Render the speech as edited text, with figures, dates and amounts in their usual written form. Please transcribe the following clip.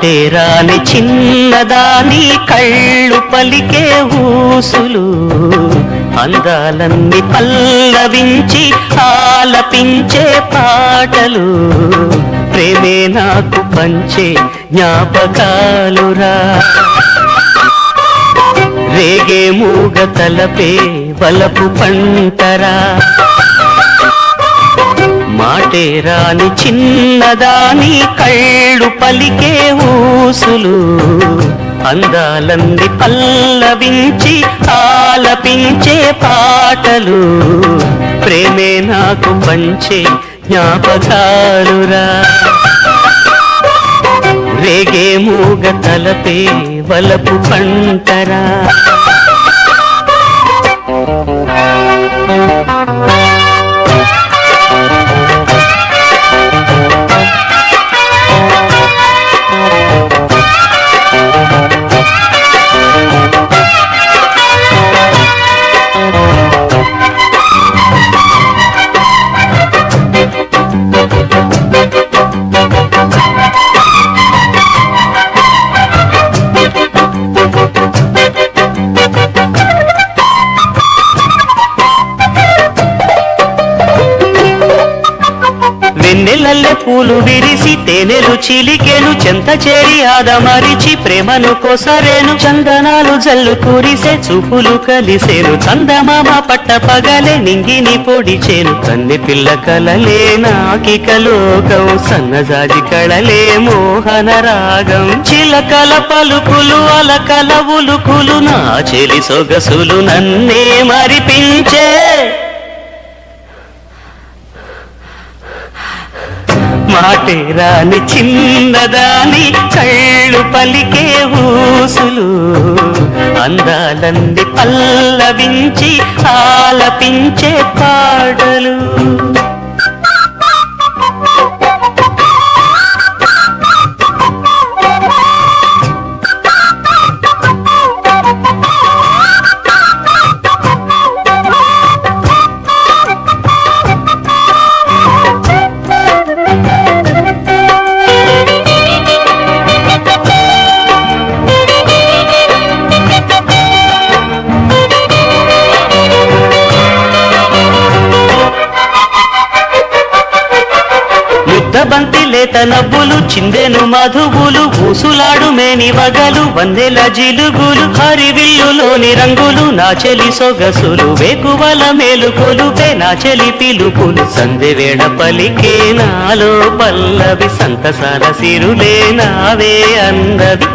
మాటేరాని చిన్నదాని కళ్ళు పలికే ఊసులు అందాలన్నీ పల్లవించి ఆలపించే పాటలు ప్రేమే నాకు పంచే జ్ఞాపకాలురా రేగే మూగ తలపే వలపు పంటరా మాటేరాని చిన్నదాని కళ్ళు పలికే ఊసులు అందాలన్నీ పల్లవించి ఆలపించే పాటలు ప్రేమే నాకు పంచే జ్ఞాపకాలురా రేగే మూగ తలపే వలపు పంటరా వెన్నెలల్లె పూలు విరిసి తేనెలు చిలికెను చెంత చేరి ఆదమరిచి ప్రేమను కొసరేను చందనాలు జల్లు కురిసే చూపులు కలిసేను చందమామ పట్ట పగలే నింగిని పొడిచేను కన్నె పిల్ల కలలే నాకిక లోకం సన్నజాజి కళలే మోహన రాగం చిలకల పలుకులు అలకల ఉలుకులు నా చెలి సొగసులు నన్నే మరిపించే మాటేరాని చిన్నదాని కళ్ళు పలికే ఊసులు అందాలన్నీ పల్లవించి ఆలపించే పాటలు బంతి లేత నవ్వులు చిందెను మధువులు ఊసులాడు మేని వగలు వందెల జిలుగులు హరివిల్లులోని రంగులు నా చెలి సొగసులు వేకువల మేలుకొలుపే నా చెలి పిలుపులు సందెవేళ పలికే నాలో పల్లవి సంతసాల సిరులే నావే అందవి